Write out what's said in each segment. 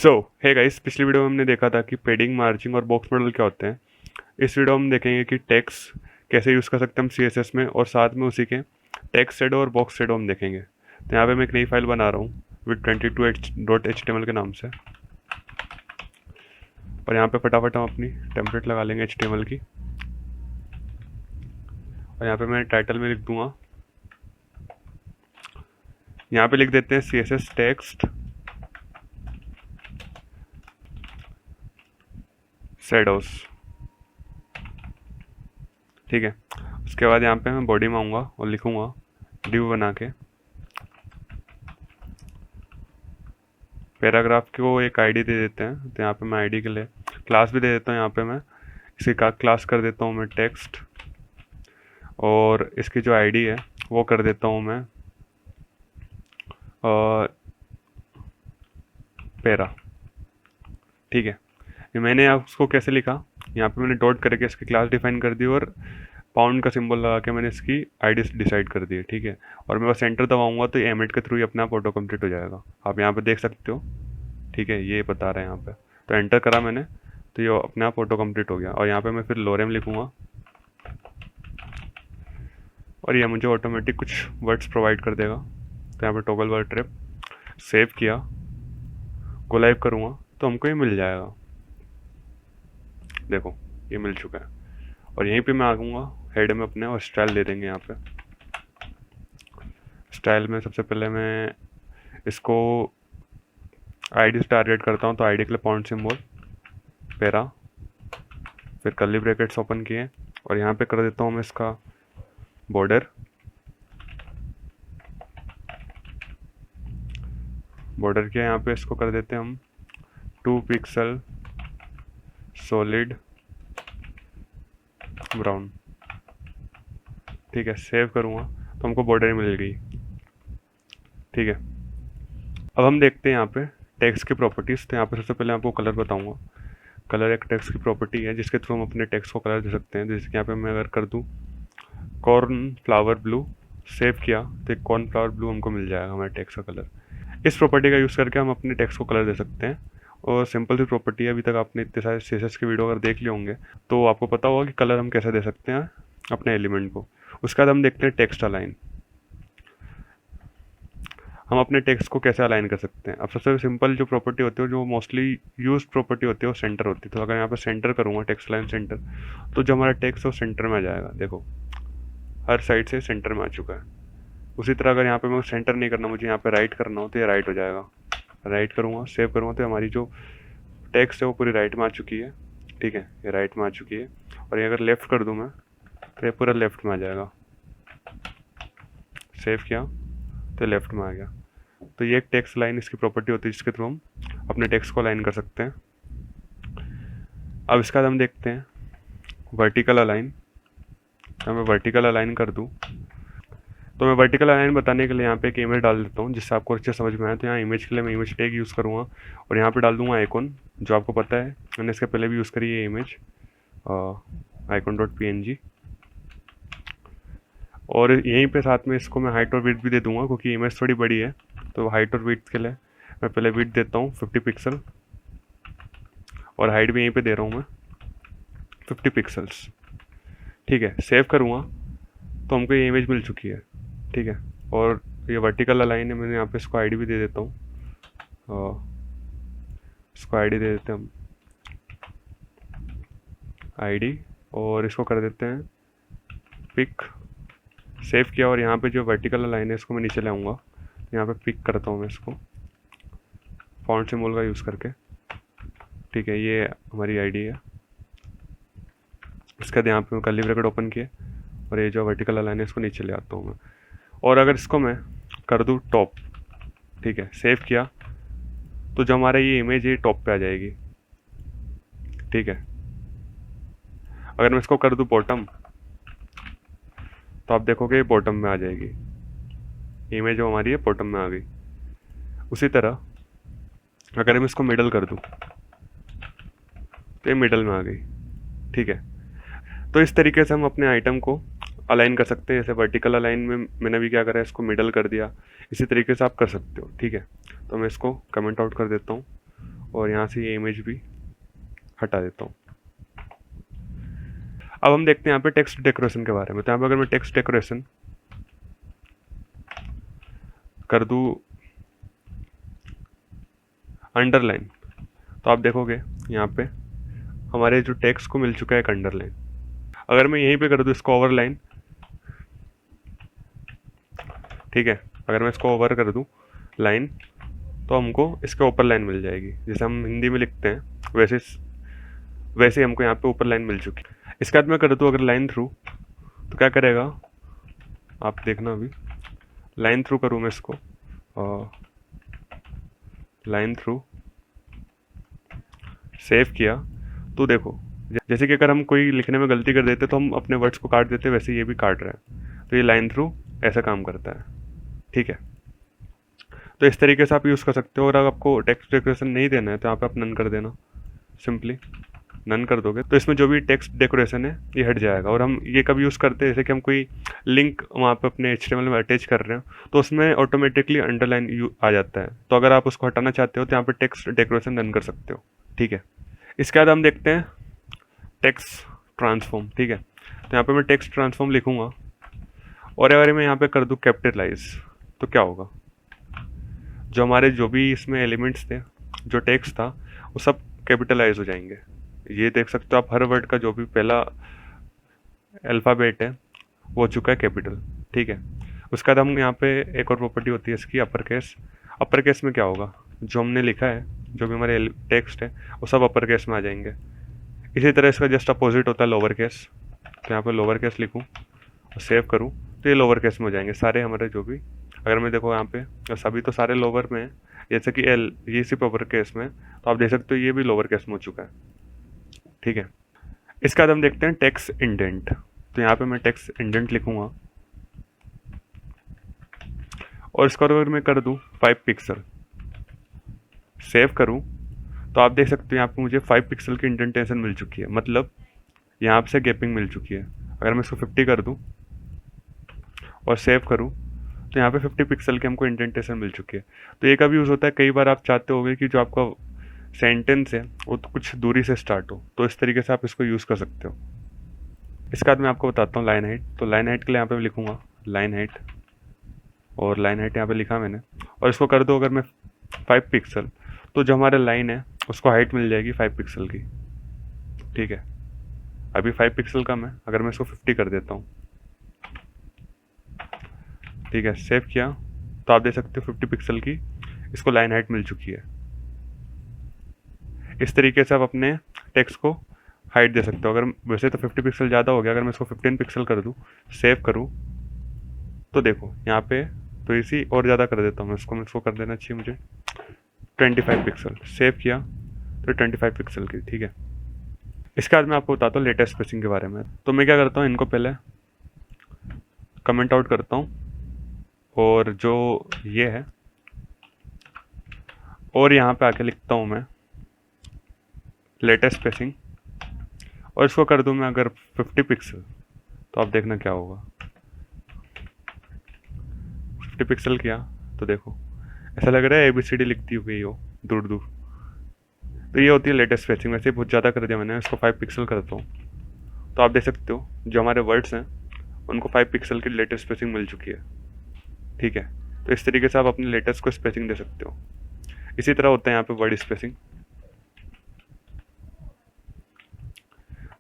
Hey guys, पिछली video में हमने देखा था कि पेडिंग, मार्जिंग और बॉक्स मॉडल क्या होते हैं। इस वीडियो में हम देखेंगे कि टेक्स्ट कैसे यूज़ कर सकते हैं हम CSS में, और साथ में उसी के टेक्स्ट शेडो और बॉक्स शेडो हम देखेंगे। तो यहाँ पे मैं एक नई फाइल बना रहा हूँ विद 22.html के नाम से, और यहाँ पे फटाफट हम अपनी टेम्पलेट लगा लेंगे HTML की। और यहाँ पे मैं टाइटल में लिख दूंगा, यहाँ पे लिख देते हैं CSS टेक्स्ट शेडोस। ठीक है, उसके बाद यहाँ पे मैं बॉडी में आऊँगा और लिखूँगा डिव बना के पैराग्राफ को एक आईडी दे देते हैं। तो यहाँ पे मैं आईडी के लिए क्लास भी दे देता हूँ। यहाँ पे मैं इसी का क्लास कर देता हूँ मैं टेक्स्ट, और इसकी जो आईडी है वो कर देता हूँ मैं पैरा। ठीक है, ये मैंने उसको कैसे लिखा, यहाँ पे मैंने डॉट करके इसकी क्लास डिफाइन कर दी और पाउंड का सिंबल लगा के मैंने इसकी आईडी डिसाइड कर दी है। ठीक है, और मैं बस एंटर दबाऊंगा तो ये एमिट के थ्रू ही अपना आप ऑटो कंप्लीट हो जाएगा। आप यहाँ पे देख सकते हो। ठीक है, ये बता रहे हैं यहाँ पे। तो एंटर करा मैंने तो ये अपने आप ऑटो कंप्लीट हो गया। और यहाँ पे मैं फिर लोरेम लिखूँगा और ये मुझे ऑटोमेटिक कुछ वर्ड्स प्रोवाइड कर देगा। तो यहाँ पे टॉगल वर्ड ट्रिप सेव किया, गो लाइव करूँगा तो हमको ये मिल जाएगा। देखो ये मिल चुका है। और यहीं पे मैं आऊँगा हेड में अपने और स्टाइल दे देंगे। यहाँ पे स्टाइल में सबसे पहले मैं इसको आईडी से टारगेट करता हूँ। तो आईडी के लिए पाउंड सिंबल पैरा, फिर कर्ली ब्रैकेट्स ओपन किए और यहाँ पे कर देता हूँ मैं इसका बॉर्डर किया। यहाँ पे इसको कर देते हैं हम 2 पिक्सल सॉलिड ब्राउन। ठीक है, सेव करूँगा तो हमको बॉर्डर मिल गई। ठीक है, अब हम देखते हैं यहाँ पे टेक्स्ट की प्रॉपर्टीज़। तो यहाँ पे सबसे पहले आपको कलर बताऊँगा। कलर एक टेक्स्ट की प्रॉपर्टी है जिसके थ्रू हम अपने टेक्स्ट को कलर दे सकते हैं। जैसे कि यहाँ पे मैं अगर कर दूँ कॉर्न फ्लावर ब्लू, सेव किया तो एक कॉर्न फ्लावर ब्लू हमको मिल जाएगा हमारे टेक्स्ट का कलर। इस प्रॉपर्टी का यूज़ करके हम अपने टेक्स्ट को कलर दे सकते हैं। और सिंपल सी प्रॉपर्टी है। अभी तक आपने इतने सारे CSS के वीडियो अगर देख लिए होंगे तो आपको पता होगा कि कलर हम कैसे दे सकते हैं अपने एलिमेंट को। उसके बाद हम देखते हैं टेक्स्ट अलाइन। हम अपने टेक्स्ट को कैसे अलाइन कर सकते हैं। अब सबसे सिंपल जो प्रॉपर्टी होती है, जो मोस्टली यूज प्रॉपर्टी होती है, वो सेंटर होती है। तो अगर यहाँ पर सेंटर करूँगा टेक्स्ट लाइन सेंटर, तो जो हमारा टेक्स्ट है वो सेंटर में आ जाएगा। देखो हर साइड से सेंटर में आ चुका है। उसी तरह अगर यहाँ पे मैं सेंटर नहीं करना, मुझे यहाँ पे राइट करना हो तो ये राइट हो जाएगा। राइट करूँगा, सेव करूँगा तो हमारी जो टेक्स्ट है वो पूरी राइट में आ चुकी है। ठीक है, ये राइट में आ चुकी है। और ये अगर लेफ़्ट कर दूँ मैं तो ये पूरा लेफ़्ट में आ जाएगा। सेव किया तो लेफ़्ट में आ गया। तो ये एक टेक्स्ट लाइन इसकी प्रॉपर्टी होती है जिसके थ्रू हम अपने टेक्स्ट को अलाइन कर सकते हैं। अब इसके बाद हम देखते हैं वर्टिकल अलाइन। तो मैं वर्टिकल अलाइन कर दूँ तो मैं वर्टिकल अलाइन बताने के लिए यहाँ पे एक इमेज डाल देता हूँ जिससे आपको अच्छे समझ में आए। तो यहाँ इमेज के लिए मैं इमेज टैग यूज़ करूँगा और यहाँ पे डाल दूँगा आइकॉन, जो आपको पता है मैंने इसके पहले भी यूज़ करी है इमेज icon.png। और यहीं पे साथ में इसको मैं हाइट और विड्थ भी दे दूँगा क्योंकि इमेज थोड़ी बड़ी है। तो हाइट और विड्थ के लिए मैं पहले विड्थ देता हूँ 50 पिक्सल, और हाइट भी यहीं पे दे रहा हूँ मैं 50 पिक्सल्स। ठीक है, सेव करूँगा तो हमको ये इमेज मिल चुकी है। ठीक है, और ये वर्टिकल अलाइन है। मैंने यहाँ पे इसको आईडी भी दे देता हूँ, इसको आईडी दे देते हैं हम आईडी, और इसको कर देते हैं पिक। सेव किया और यहाँ पे जो वर्टिकल अलाइन है इसको मैं नीचे लाऊंगा। तो यहाँ पे पिक करता हूँ मैं इसको फॉन्ट सिंबल का यूज़ करके। ठीक है, ये हमारी आईडी है। इसके बाद यहाँ पे कर्ली ब्रैकेट ओपन किए और ये जो वर्टिकल अलाइन है इसको नीचे ले आता हूँ मैं। और अगर इसको मैं कर दूँ टॉप, ठीक है, सेव किया तो जो हमारा ये इमेज है टॉप पे आ जाएगी। ठीक है, अगर मैं इसको कर दूँ बॉटम तो आप देखोगे बॉटम में आ जाएगी। इमेज जो हमारी है बॉटम में आ गई। उसी तरह अगर मैं इसको मिडल कर दूँ तो ये मिडल में आ गई। ठीक है, तो इस तरीके से हम अपने आइटम को अलाइन कर सकते हैं। जैसे वर्टिकल अलाइन में मैंने भी क्या करा है, इसको मिडल कर दिया। इसी तरीके से आप कर सकते हो। ठीक है, तो मैं इसको कमेंट आउट कर देता हूँ और यहाँ से ये इमेज भी हटा देता हूँ। अब हम देखते हैं यहाँ पे टेक्स्ट डेकोरेशन के बारे में। तो यहाँ पे अगर मैं टेक्स्ट डेकोरेशन कर दूँ अंडरलाइन, तो आप देखोगे यहाँ पे हमारे जो टेक्स्ट को मिल चुका है एक अंडरलाइन। अगर मैं यहीं पे कर दूँ इसको ओवरलाइन, ठीक है, अगर मैं इसको ओवर कर दूँ लाइन, तो हमको इसके ऊपर लाइन मिल जाएगी। जैसे हम हिंदी में लिखते हैं वैसे हमको यहाँ पे ऊपर लाइन मिल चुकी है। इसके बाद मैं कर दूँ अगर लाइन थ्रू, तो क्या करेगा आप देखना। अभी लाइन थ्रू करूँ मैं इसको, लाइन थ्रू सेव किया, तो देखो जैसे कि अगर हम कोई लिखने में गलती कर देते तो हम अपने वर्ड्स को काट देते, वैसे ये भी काट रहा है। तो ये लाइन थ्रू ऐसा काम करता है, ठीक है। तो इस तरीके से आप यूज़ कर सकते हो। और अगर आपको टेक्स्ट डेकोरेशन नहीं देना है तो यहाँ पे आप नन कर देना, सिंपली नन कर दोगे तो इसमें जो भी टेक्स्ट डेकोरेशन है ये हट जाएगा। और हम ये कब यूज़ करते हैं, जैसे कि हम कोई लिंक वहाँ पे अपने HTML में अटैच कर रहे हैं तो उसमें ऑटोमेटिकली अंडरलाइन आ जाता है। तो अगर आप उसको हटाना चाहते हो तो यहाँ पे टेक्स्ट डेकोरेशन रन कर सकते हो, ठीक है। इसके बाद हम देखते हैं टेक्स्ट ट्रांसफॉर्म, ठीक है। तो यहाँ पे मैं टेक्स्ट ट्रांसफॉर्म लिखूँगा और अगर मैं यहाँ पे कर दूँ कैपिटलाइज, तो क्या होगा, जो हमारे जो भी इसमें एलिमेंट्स थे, जो टेक्स्ट था, वो सब कैपिटलाइज हो जाएंगे। ये देख सकते हो आप, हर वर्ड का जो भी पहला अल्फ़ाबेट है वो हो चुका है कैपिटल, ठीक है। उसके बाद हम यहाँ पे एक और प्रॉपर्टी होती है इसकी अपर केस। अपर केस में क्या होगा, जो हमने लिखा है, जो भी हमारे टेक्स्ट है, वो सब अपर केस में आ जाएंगे। इसी तरह इसका जस्ट अपोजिट होता है लोअर केस। तो यहाँ पे लोअर केस लिखूँ और सेव करूँ तो ये लोअर केस में हो जाएंगे सारे हमारे जो भी। अगर मैं देखो यहाँ पे सभी तो सारे लोअर में है, जैसे कि एल ये सिर्फ अपर केस में, तो आप देख सकते हो ये भी लोअर केस में हो चुका है, ठीक है। इसके बाद हम देखते हैं टेक्स्ट इंडेंट। तो यहाँ पे मैं टेक्स्ट इंडेंट लिखूँगा और इसको अगर मैं कर दूँ 5 पिक्सल, सेव करूँ, तो आप देख सकते हो यहाँ पे मुझे 5 पिक्सल की इंडेंटेशन मिल चुकी है, मतलब यहाँ से गैपिंग मिल चुकी है। अगर मैं इसको 50 कर दूँ और सेव करूँ तो यहाँ पे 50 पिक्सल की हमको इंडेंटेशन मिल चुकी है। तो ये कभी यूज़ होता है, कई बार आप चाहते होगे कि जो आपका सेंटेंस है वो तो कुछ दूरी से स्टार्ट हो, तो इस तरीके से आप इसको यूज़ कर सकते हो। इसके बाद मैं आपको बताता हूँ लाइन हाइट। तो लाइन हाइट के लिए यहाँ पे लिखूँगा लाइन हाइट, और लाइन हाइट यहाँ पे लिखा मैंने, और इसको कर दो अगर मैं 5 पिक्सल, तो जो हमारा लाइन है उसको हाइट मिल जाएगी 5 पिक्सल की, ठीक है। अभी 5 पिक्सल कम है, अगर मैं इसको 50 कर देता हूँ, ठीक है, सेव किया, तो आप देख सकते हो 50 पिक्सल की इसको लाइन हाइट मिल चुकी है। इस तरीके से आप अपने टेक्स्ट को हाइट दे सकते हो। अगर वैसे तो 50 पिक्सल ज़्यादा हो गया, अगर मैं इसको 15 पिक्सल कर दूँ, सेव करूँ, तो देखो यहाँ पे तो इसी और ज़्यादा कर देता हूँ मैं इसको कर देना चाहिए मुझे 25 पिक्सल। सेव किया तो 25 पिक्सल की, ठीक है। इसके बाद मैं आपको बताता हूँ लेटेस्ट स्पेसिंग के बारे में। तो मैं क्या करता हूँ, इनको पहले कमेंट आउट करता हूँ, और जो ये है, और यहाँ पे आके लिखता हूँ मैं लेटेस्ट स्पेसिंग, और इसको कर दूँ मैं अगर 50 पिक्सल, तो आप देखना क्या होगा। 50 पिक्सल किया तो देखो ऐसा लग रहा है ABCD लिखती हुई हो दूर दूर। तो ये होती है लेटेस्ट स्पेसिंग। वैसे बहुत ज़्यादा कर दिया मैंने, इसको 5 पिक्सल करता हूँ, तो आप देख सकते हो जो हमारे वर्ड्स हैं उनको 5 पिक्सल की लेटेस्ट स्पेसिंग मिल चुकी है, ठीक है। तो इस तरीके से आप अपने लेटेस्ट को स्पेसिंग दे सकते हो। इसी तरह होता है यहाँ पे वर्ड स्पेसिंग।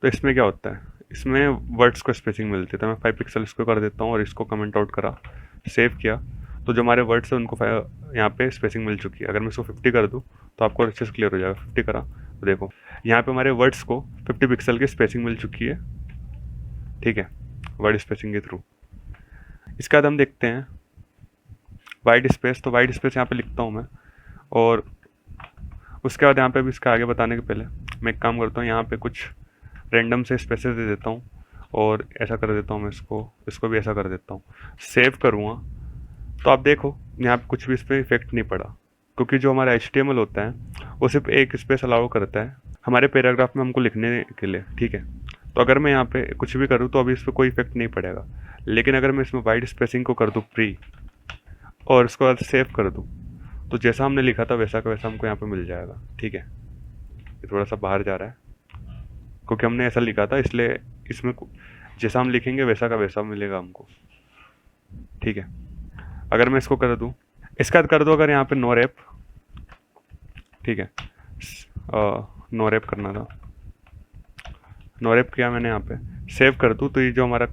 तो इसमें क्या होता है, इसमें वर्ड्स को स्पेसिंग मिलती है। तो मैं 5 पिक्सल इसको कर देता हूँ और इसको कमेंट आउट करा, सेव किया, तो जो हमारे वर्ड्स हैं उनको यहाँ पे स्पेसिंग मिल चुकी है। अगर मैं इसको 50 कर दूँ तो आपको अच्छे से क्लियर हो जाएगा। 50 करा तो देखो यहाँ पे हमारे वर्ड्स को 50 पिक्सल की स्पेसिंग मिल चुकी है, ठीक है, वर्ड स्पेसिंग के थ्रू। इसके बाद हम देखते हैं वाइड स्पेस। तो वाइड स्पेस यहाँ पे लिखता हूँ मैं, और उसके बाद यहाँ पे भी इसका आगे बताने के पहले मैं एक काम करता हूँ, यहाँ पे कुछ रैंडम से स्पेसेस दे देता हूँ, और ऐसा कर देता हूँ मैं इसको भी ऐसा कर देता हूँ। सेव करूँगा तो आप देखो यहाँ पे कुछ भी इस पर इफेक्ट नहीं पड़ा, क्योंकि जो हमारा HTML होता है वो सिर्फ एक स्पेस अलाउ करता है हमारे पैराग्राफ में हमको लिखने के लिए, ठीक है। तो अगर मैं यहाँ पे कुछ भी करूँ तो अभी इस पर कोई इफेक्ट नहीं पड़ेगा। लेकिन अगर मैं इसमें वाइड स्पेसिंग को कर दूँ प्री, और इसको बाद सेव कर दूँ, तो जैसा हमने लिखा था वैसा का वैसा हमको यहाँ पे मिल जाएगा। ठीक है, ये थोड़ा सा बाहर जा रहा है क्योंकि हमने ऐसा लिखा था, इसलिए इसमें जैसा हम लिखेंगे वैसा का वैसा मिलेगा हमको। ठीक है, अगर मैं इसको कर दूँ, इसका कर दो अगर यहाँ पे नो रैप। ठीक है, नो रैप करना था, नो रैप किया मैंने, यहाँ पे सेव कर दूँ तो ये जो हमारा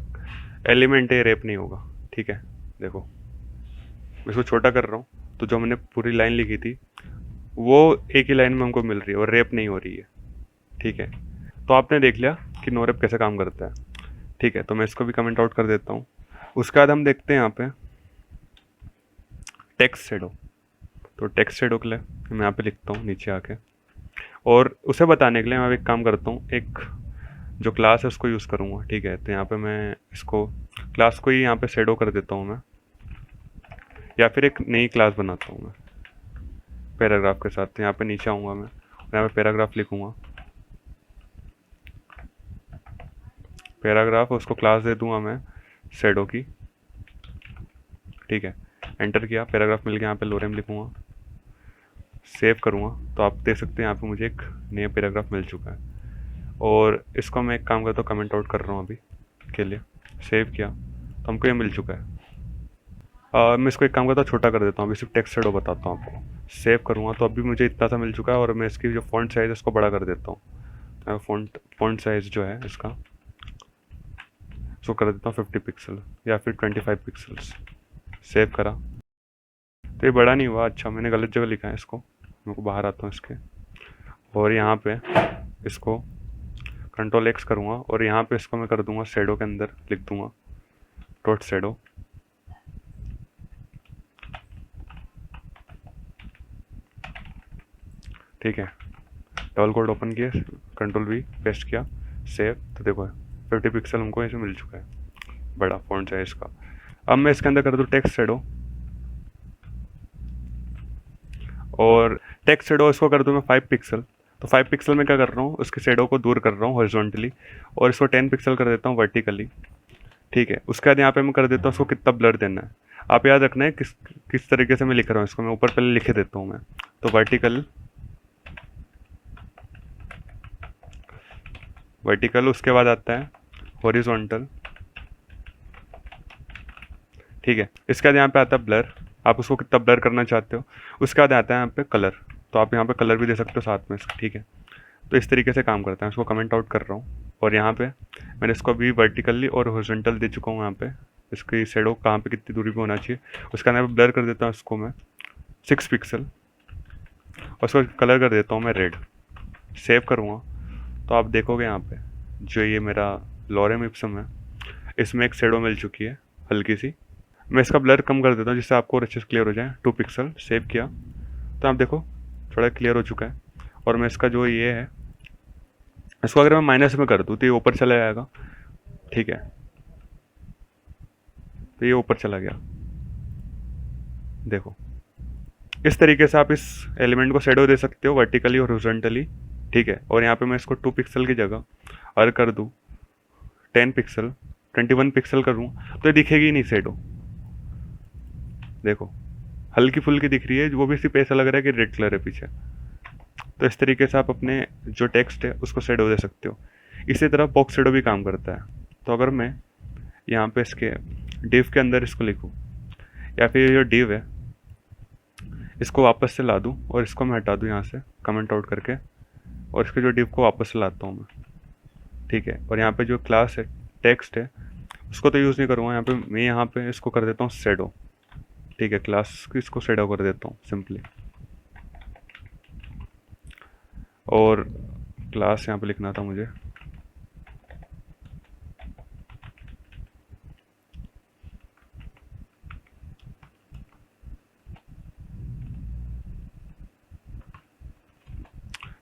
एलिमेंट है रैप नहीं होगा। ठीक है, देखो मैं इसको छोटा कर रहा हूँ, तो जो मैंने पूरी लाइन लिखी थी वो एक ही लाइन में हमको मिल रही है और रैप नहीं हो रही है। ठीक है, तो आपने देख लिया कि नो रैप कैसे काम करता है। ठीक है, तो मैं इसको भी कमेंट आउट कर देता हूँ। उसके बाद हम देखते हैं यहाँ पे टेक्स्ट शैडो। तो टेक्स्ट शैडो के लिए मैं यहाँ पे लिखता हूँ नीचे आके, और उसे बताने के लिए मैं एक काम करता हूँ, एक जो क्लास है उसको यूज़ करूँगा। ठीक है, तो यहाँ पे मैं इसको क्लास को ही यहाँ पे शैडो कर देता हूँ मैं, या फिर एक नई क्लास बनाता हूँ मैं पैराग्राफ के साथ। तो यहाँ पे नीचे आऊँगा मैं, यहाँ पे पैराग्राफ लिखूँगा, पैराग्राफ, उसको क्लास दे दूँगा मैं शैडो की। ठीक है, एंटर किया, पैराग्राफ मिल गया, यहाँ पे लोरेम लिखूँगा, सेव करूँगा, तो आप देख सकते हैं यहाँ पे मुझे एक नया पैराग्राफ मिल चुका है। और इसको मैं एक काम करता हूँ, कमेंट आउट कर रहा हूँ अभी के लिए, सेव किया तो हमको ये मिल चुका है। मैं इसको एक काम करता हूँ, छोटा कर देता हूँ, अभी सिर्फ टेक्स्ट शैडो बताता हूँ आपको। सेव करूँगा तो अभी मुझे इतना सा मिल चुका है, और मैं इसकी जो फ़ॉन्ट साइज़ है इसको बड़ा कर देता हूँ। फ़ॉन्ट साइज़ जो है इसका, इसको कर देता हूँ 50 पिक्सल या फिर 25 पिक्सल्स। सेव करा तो ये बड़ा नहीं हुआ, अच्छा मैंने गलत जगह लिखा है इसको, मेरे को बाहर आता हूँ इसके, और यहाँ पे इसको कंट्रोल एक्स करूँगा, और यहाँ पे इसको मैं कर दूँगा शैडो के अंदर लिख दूँगा डॉट शैडो। ठीक है, डबल कोड ओपन किया, कंट्रोल वी पेस्ट किया, सेव, तो देखो 50 पिक्सल हमको ऐसे मिल चुका है, बड़ा फॉन्ट साइज का। अब मैं इसके अंदर कर दूँ टेक्स्ट शैडो, और टेक्स्ट शैडो इसको कर दूँ मैं 5 पिक्सल। तो 5 पिक्सल में क्या कर रहा हूँ, उसके शैडो को दूर कर रहा हूँ हॉरिजॉन्टली, और इसको 10 पिक्सल कर देता हूँ वर्टिकली। ठीक है, उसके बाद यहाँ पे मैं कर देता हूँ उसको कितना ब्लर देना है। आप याद रखना है किस तरीके से मैं लिख रहा हूँ इसको, मैं ऊपर पहले लिखे देता हूँ मैं। तो वर्टिकल, उसके बाद आता है हॉरिजॉन्टल। ठीक है, इसके बाद यहाँ पे आता है ब्लर, आप उसको कितना ब्लर करना चाहते हो। उसके बाद आता है यहाँ पे कलर, तो आप यहाँ पे कलर भी दे सकते हो साथ में इसका। ठीक है, तो इस तरीके से काम करता है, इसको कमेंट आउट कर रहा हूँ। और यहाँ पे मैंने इसको अभी वर्टिकली और हॉरिजॉन्टल दे चुका हूँ। यहाँ पे इसकी शैडो कहाँ पे कितनी दूरी पे होना चाहिए, उसका यहाँ पे ब्लर कर देता हूँ इसको मैं 6 पिक्सल, और उसको कलर कर देता हूँ मैं रेड। सेव करूँगा तो आप देखोगे यहाँ पे जो ये मेरा लॉरेम इप्सम है, इसमें एक शैडो मिल चुकी है हल्की सी। मैं इसका ब्लर कम कर देता हूँ जिससे आपको और अच्छे से क्लियर हो जाए। 2 पिक्सल, सेव किया तो आप देखो थोड़ा क्लियर हो चुका है। और मैं इसका जो ये है, इसको अगर मैं माइनस में कर दूँ तो ये ऊपर चला जाएगा। ठीक है, तो ये ऊपर चला गया, देखो इस तरीके से आप इस एलिमेंट को शैडो दे सकते हो वर्टिकली और हॉरिजॉन्टली। ठीक है, और यहाँ पे मैं इसको 2 पिक्सल की जगह अगर कर दूँ 10 पिक्सल, 21 पिक्सल करूँ तो ये दिखेगी ही नहीं शैडो। देखो हल्की फुल्की दिख रही है, वो भी सिर्फ ऐसा लग रहा है कि रेड कलर है पीछे। तो इस तरीके से आप अपने जो टेक्स्ट है उसको शैडो दे सकते हो। इसी तरह बॉक्स शैडो भी काम करता है। तो अगर मैं यहाँ पे इसके डिव के अंदर इसको लिखूँ, या फिर जो डिव है इसको वापस से ला दूँ और इसको मैं हटा दूँ यहाँ से कमेंट आउट करके, और इसके जो डिव को वापस से लाता हूँ मैं। ठीक है, और यहाँ पे जो क्लास है टेक्स्ट है उसको तो यूज़ नहीं करूँगा, यहाँ पे मैं यहाँ पे इसको कर देता हूँ शैडो। ठीक है, क्लास की इसको शैडो कर देता हूँ सिंपली, और क्लास यहाँ पे लिखना था मुझे।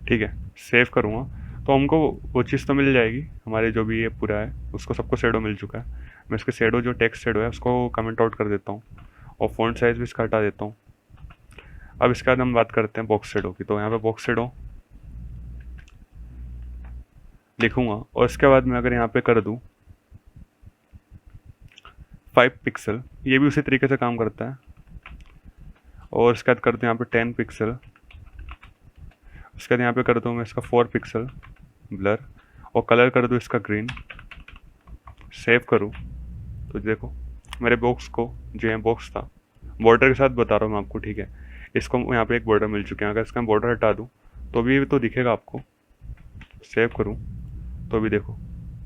ठीक है, सेव करूँगा तो हमको वो चीज़ तो मिल जाएगी, हमारे जो भी ये पूरा है उसको सबको शैडो मिल चुका है। मैं इसके शैडो जो टेक्स्ट शैडो है उसको कमेंट आउट कर देता हूँ, और फ़ॉन्ट साइज़ भी इसका हटा देता हूँ। अब इसके बाद हम बात करते हैं बॉक्स शैडो की। तो यहाँ पे बॉक्स शैडो लिखूँगा, और इसके बाद मैं अगर यहाँ पे कर दूँ 5 पिक्सल, ये भी उसी तरीके से काम करता है। और इसके बाद कर दूँ यहाँ पे 10 पिक्सल। उसके बाद यहाँ पे कर दूँ मैं इसका 4 पिक्सल ब्लर, और कलर कर दूँ इसका ग्रीन। सेव करूँ तो देखो मेरे बॉक्स को, जो है बॉक्स था, बॉर्डर के साथ बता रहा हूँ मैं आपको, ठीक है। इसको यहाँ पे एक बॉर्डर मिल चुके हैं। अगर इसका बॉर्डर हटा दूँ तो भी तो दिखेगा आपको। सेव करूँ तो भी देखो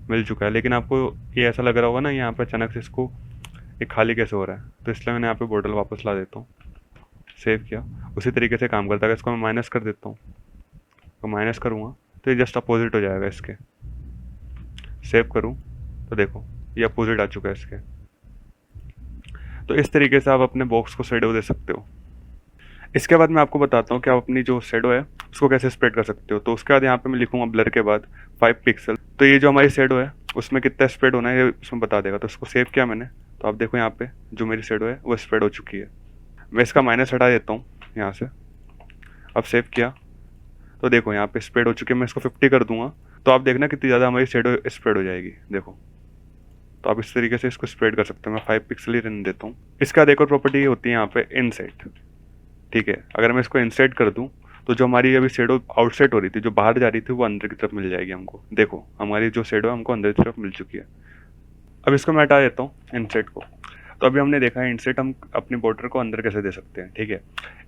मिल चुका है। लेकिन आपको ये ऐसा लग रहा होगा ना यहाँ पे अचानक से इसको एक खाली कैसे हो रहा है, तो इसलिए मैंने यहाँ पे बॉर्डर वापस ला देता हूँ। सेव किया, उसी तरीके से काम करता है। इसको मैं माइनस कर देता हूँ, तो माइनस करूँगा तो ये जस्ट अपोजिट हो जाएगा इसके। सेव करूँ तो देखो ये अपोजिट आ चुका है इसके। तो इस तरीके से आप अपने बॉक्स को शेडो दे सकते हो। इसके बाद मैं आपको बताता हूँ कि आप अपनी जो शेडो है उसको कैसे स्प्रेड कर सकते हो। तो उसके बाद यहाँ पे मैं लिखूंगा ब्लर के बाद 5 पिक्सल। तो ये जो हमारी शेडो है उसमें कितना स्प्रेड होना है ये उसमें बता देगा। तो इसको सेव किया मैंने, तो आप देखो यहाँ पे जो मेरी शेडो है वो स्प्रेड हो चुकी है। मैं इसका माइनस हटा देता हूँ यहाँ से। अब सेव किया तो देखो यहाँ पे स्प्रेड हो चुकी है। मैं इसको 50 कर दूंगा तो आप देखना कितनी ज़्यादा हमारी शेडो स्प्रेड हो जाएगी, देखो। तो आप इस तरीके से इसको स्प्रेड कर सकते हो। मैं 5 पिक्सल ही रहने देता हूँ। इसका एक और प्रॉपर्टी होती है यहाँ पे इनसेट, ठीक है। अगर मैं इसको इनसेट कर दूँ तो जो हमारी अभी शेडो आउटसेट हो रही थी, जो बाहर जा रही थी, वो अंदर की तरफ मिल जाएगी हमको। देखो हमारी जो शेडो है हमको अंदर की तरफ मिल चुकी है। अब इसको मैं हटा देता हूँ इनसेट को। तो अभी हमने देखा है इनसेट हम अपनी बॉर्डर को अंदर कैसे दे सकते हैं, ठीक है।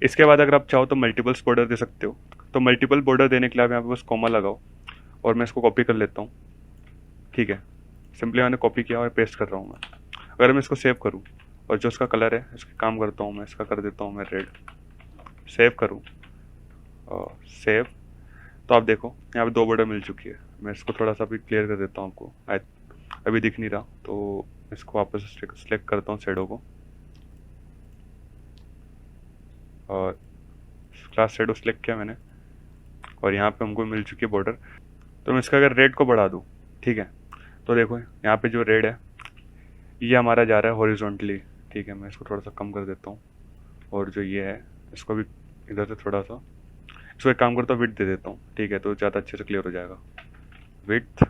इसके बाद अगर आप चाहो तो मल्टीपल्स बॉर्डर दे सकते हो। तो मल्टीपल बॉर्डर देने के लिए आप यहाँ पे बस कॉमा लगाओ और मैं इसको कॉपी कर लेता हूँ, ठीक है। सिंपली मैंने कॉपी किया और पेस्ट कर रहा हूँ मैं। अगर मैं इसको सेव करूँ और जो इसका कलर है इसका काम करता हूँ मैं, इसका कर देता हूँ मैं रेड। सेव करूँ और सेव, तो आप देखो यहाँ पे 2 बॉर्डर मिल चुकी है। मैं इसको थोड़ा सा भी क्लियर कर देता हूँ आपको, अभी दिख नहीं रहा। तो इसको वापस सेलेक्ट करता हूँ शेडो को, और क्लास शेडो सेलेक्ट किया मैंने, और यहाँ पे हमको मिल चुकी है बॉर्डर। तो मैं इसका अगर रेड को बढ़ा दूँ, ठीक है, तो देखो यहाँ पे जो रेड है ये हमारा जा रहा है हॉरिजॉन्टली, ठीक है। मैं इसको थोड़ा सा कम कर देता हूँ, और जो ये है इसको भी इधर से थोड़ा सा, इसको एक काम करता हूँ विड्थ दे देता हूँ, ठीक है। तो ज़्यादा अच्छे से क्लियर हो जाएगा। Width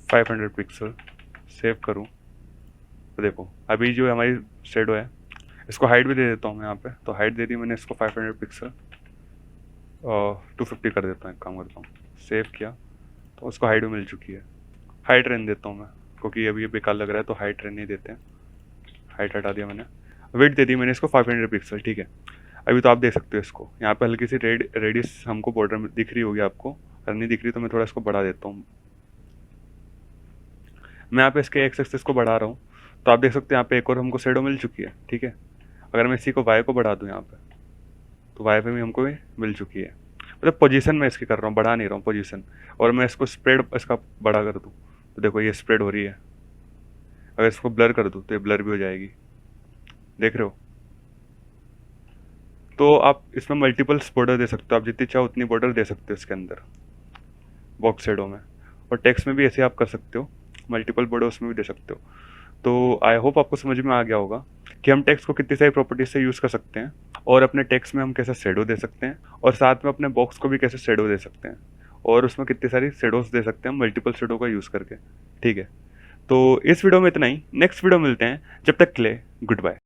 500 pixel. सेव करूँ तो देखो अभी जो हमारी शेडो है इसको हाइट भी दे देता हूँ मैं यहाँ पे। तो हाइट दे दी मैंने इसको 500 पिक्सल, और 250 कर देता हूँ, एक काम करता हूँ। सेव किया तो उसको हाइट भी मिल चुकी है। हाइट रहने देता हूँ मैं, क्योंकि अभी ये बेकार लग रहा है, तो हाइट रहने देते हैं। हाइट हटा दिया मैंने। वेट दे दी मैंने इसको 500 पिक्सल, ठीक है। अभी तो आप देख सकते हो इसको, यहाँ पे हल्की सी रेडियस हमको बॉर्डर में दिख रही होगी आपको। अगर नहीं दिख रही तो मैं थोड़ा इसको बढ़ा देता हूँ। मैं यहाँ पे इसके एक्स एक्सिस को बढ़ा रहा हूँ, तो आप देख सकते हैं यहाँ पे एक और हमको शेडो मिल चुकी है, ठीक है। अगर मैं इसी को वाई को बढ़ा दूँ यहाँ पे, तो वाई पे भी हमको भी मिल चुकी है। मतलब पोजीशन में इसकी कर रहा हूँ, बढ़ा नहीं रहा हूँ पोजीशन। और मैं इसको स्प्रेड इसका बड़ा कर दूँ तो देखो ये स्प्रेड हो रही है। अगर इसको ब्लर कर दूँ तो ये ब्लर भी हो जाएगी, देख रहे हो। तो आप इसमें मल्टीपल्स बॉर्डर दे सकते हो, आप जितनी चाहो उतनी बॉर्डर दे सकते हो इसके अंदर बॉक्स शेडो में। और टेक्स्ट में भी ऐसे आप कर सकते हो, मल्टीपल बॉर्डर उसमें भी दे सकते हो। तो आई होप आपको समझ में आ गया होगा कि हम टेक्स्ट को कितनी सारी प्रॉपर्टीज से यूज़ कर सकते हैं, और अपने टेक्स्ट में हम कैसे शेडो दे सकते हैं, और साथ में अपने बॉक्स को भी कैसे शेडो दे सकते हैं, और उसमें कितनी सारी शेडोज दे सकते हैं मल्टीपल शेडो का यूज़ करके, ठीक है। तो इस वीडियो में इतना ही। नेक्स्ट वीडियो मिलते हैं, जब तक के लिए गुड बाय।